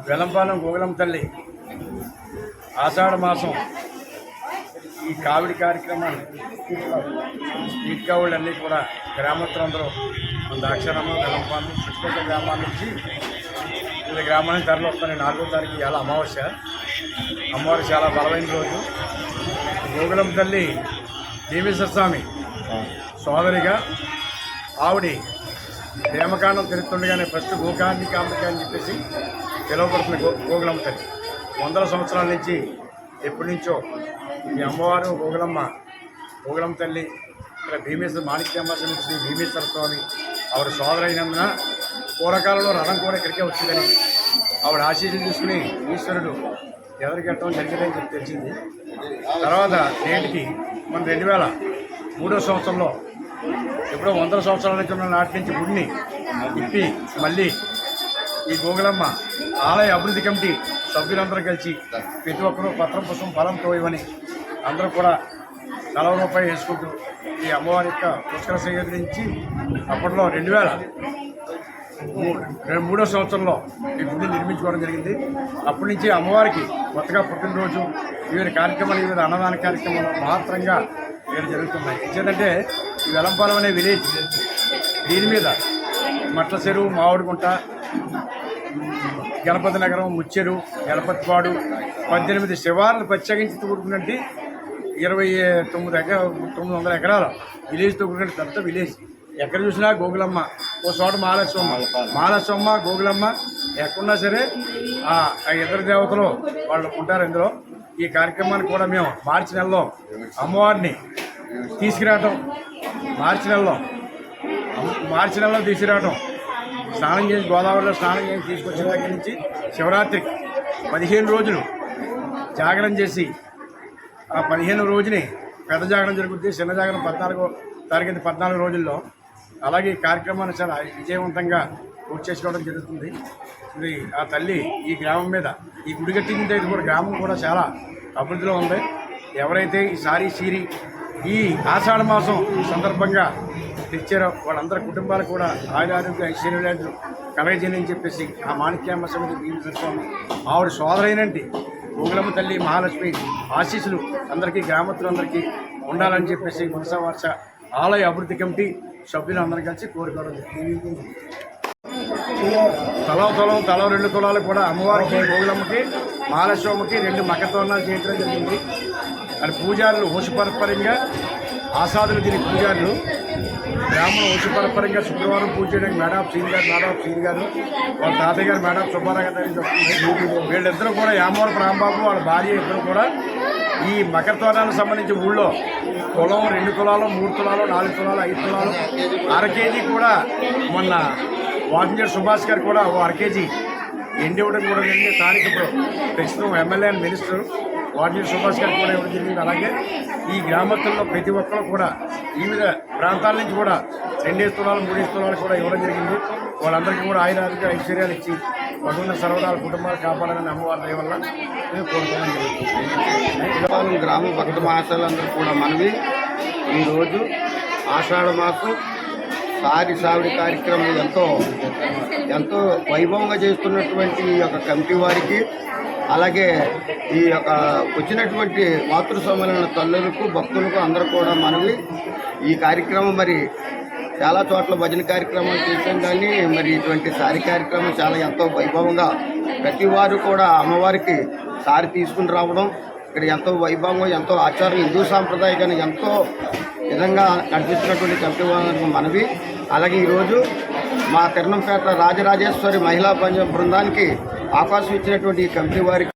వెలంపాలెం గోగులమ్మ తల్లి ఆషాఢ మాసం ఈ కావిడి కార్యక్రమాన్ని స్ట్రీట్ కావుళ్ళన్నీ కూడా గ్రామస్తులందరూ దాక్షారామం వెలంపాలెం చుట్టుపక్కల గ్రామాల నుంచి వివిధ గ్రామానికి తరలి వస్తాను. 4వ తారీఖు ఇవాళ అమావాస్య. అమ్మవారు చాలా బలమైన రోజు. గోగులమ్మ తల్లి దేవేశ్వర స్వామి సోదరిగా ఆవిడి ప్రేమకాండం తెలుస్తుండగానే ఫస్ట్ గోకాంబిక అని చెప్పేసి పిలువబడుతున్న గోగులమ్మ తల్లి వందల సంవత్సరాల నుంచి ఎప్పటి నుంచో ఈ అమ్మవారు గోగులమ్మ తల్లి ఇక్కడ భీమేశ్వర మాణిక్యామ్మ శ్రీ భీమేశ్వర స్వామి ఆవిడ సోదరైనందున పూర్వకాలంలో రథం కూడా ఇక్కడికే వచ్చిందని ఆవిడ ఆశీస్సులు తీసుకుని ఈశ్వరుడు ఎదురుకెట్టడం జరిగిందని చెప్పి తెలిసింది. తర్వాత నేటికి మన 2003వ సంవత్సరంలో ఎప్పుడో 100 సంవత్సరాల నుంచి ఉన్న నాటి నుంచి గుడిని ఇప్పి మళ్ళీ ఈ గోగులమ్మ ఆలయ అభివృద్ధి కమిటీ సభ్యులందరూ కలిసి ప్రతి ఒక్కరూ పత్రం పుష్పం ఫలంతో ఇవ్వని అందరూ కూడా ₹40 వేసుకుంటూ ఈ అమ్మవారి యొక్క పుష్కర సేవ నుంచి అప్పట్లో 2003వ సంవత్సరంలో ఈ గుడిని నిర్మించుకోవడం జరిగింది. అప్పటి నుంచి అమ్మవారికి కొత్తగా పుట్టినరోజు వివిధ కార్యక్రమాలు వివిధ అన్నదాన కార్యక్రమాలు మాత్రంగా ఇక్కడ జరుగుతున్నాయి. ఏంటంటే ఈ వెలంపాలెం అనే విలేజ్ దీని మీద మట్ల చెరువు, మామిడిగుంట, గణపతి నగరం, ముచ్చెరు, గణపతిపాడు 18 శివార్లు ప్రత్యేకించి కూడుకున్నట్టు 900 ఎకరాల విలేజ్తో కూడుకున్న పెద్ద విలేజ్. ఎక్కడ చూసినా గోగులమ్మ, ఓ చోట మాలస్వమ్మ గోగులమ్మ ఎక్కడున్నా సరే ఆ ఇతర దేవతలు వాళ్ళు ఉంటారు ఇందులో. ఈ కార్యక్రమాన్ని కూడా మేము మార్చి నెలలో అమ్మవారిని తీసుకురావటం, మార్చి నెలలో తీసుకురావటం, స్నానం చేసి గోదావరిలో స్నానం చేసి తీసుకొచ్చిన దగ్గర నుంచి శివరాత్రికి 15 రోజులు జాగరణ చేసి ఆ 15వ రోజుని పెద్ద జాగరణ జరుగుతుంది. చిన్న జాగరణ 14వ తారీఖు 14 రోజుల్లో. అలాగే ఈ కార్యక్రమాన్ని చాలా విజయవంతంగా పూర్తి చేసుకోవడం జరుగుతుంది. ఇది ఆ తల్లి ఈ గ్రామం మీద ఈ గుడి కట్టింది కూడా గ్రామం కూడా చాలా అభివృద్ధిలో ఉంది. ఎవరైతే ఈసారి ఈ ఆషాఢ మాసం సందర్భంగా తెచ్చారో వాళ్ళందరి కుటుంబాలు కూడా ఆయురారోగ్య ఐశ్వర్యాలు కలగజేయని చెప్పేసి ఆ మాణిక్యామ్మ సమితి భీమేశ్వర స్వామి ఆవిడ సోదరైనంటి గోగులమ్మ తల్లి మహాలక్ష్మి ఆశీస్సులు అందరికీ గ్రామస్తులందరికీ ఉండాలని చెప్పేసి మనస ఆలయ అభివృద్ధి కమిటీ సభ్యులు అందరూ కలిసి కోరుకోవడం జరిగింది. తలో 2 తులాలు కూడా అమ్మవారికి గోగులమ్మకి మహాలక్ష్మమ్మకి 2 మకతోరణాలు చేయడం జరిగింది. అది పూజారులు వంశపరంపరంగా ఆసాదులు దీని పూజారులు బ్రాహ్మణ వంశపరంపరంగా శుక్రవారం పూజ చేయడానికి మేడాప్ సీన్ గారు వాళ్ళ తాతయ్య గారు మేడాప్ సుబ్బారావు గారు చెప్తుంది. వీళ్ళిద్దరూ కూడా యామవరపు రాంబాబు వాళ్ళ భార్య ఇద్దరు కూడా ఈ మకర తోరణాలకు సంబంధించి ఊళ్ళో తులం, 2 తులాలు, 3 తులాలు, 4 తులాలు, 5 తులాలు, అర కేజీ కూడా మొన్న వాకింజర్ సుభాష్ గారు కూడా ఓ అర కేజీ ఎండి ఇవ్వడం కూడా జరిగింది. స్థానిక ప్రస్తుతం ఎమ్మెల్యే అండ్ మినిస్టర్ వాకింజర్ సుభాష్ గారు కూడా ఇవ్వడం జరిగింది. అలాగే ఈ గ్రామస్తుల్లో ప్రతి ఒక్కరు కూడా వివిధ ప్రాంతాల నుంచి కూడా 2 తులాలు, 3 తులాలు కూడా ఇవ్వడం జరిగింది. వాళ్ళందరికీ కూడా ఆయురారోగ్య ఐశ్వర్యాలు ఇచ్చి భగవంతుని సర్వదాల కుటుంబాలు కాపాడాలని అమ్మవారి దయ వల్ల మేము కోరుకోవడం జరుగుతుంది. గ్రామ భక్త మహాశయులందరూ కూడా మనవి ఈరోజు ఆషాఢ మాసం సావిడి కార్యక్రమం ఎంతో వైభవంగా చేస్తున్నటువంటి ఈ యొక్క కమిటీ వారికి, అలాగే ఈ యొక్క వచ్చినటువంటి మాతృ సమ్మేళన తల్లులకు, భక్తులకు అందరూ కూడా మనవి ఈ కార్యక్రమం మరి చాలా చోట్ల భజన కార్యక్రమాలు చేసాం, కానీ మరి ఇటువంటి సారి కార్యక్రమం చాలా ఎంతో వైభవంగా ప్రతి వారు కూడా అమ్మవారికి సారి తీసుకుని రావడం ఇక్కడ ఎంతో వైభవంగా, ఎంతో ఆచారం, హిందూ సాంప్రదాయకాన్ని ఎంతో విధంగా నడిపిస్తున్నటువంటి కమిటీ వారికి మనవి. అలాగే ఈరోజు మా తిరునంపేట రాజరాజేశ్వరి మహిళా బృందానికి అవకాశం ఇచ్చినటువంటి ఈ కమిటీ వారికి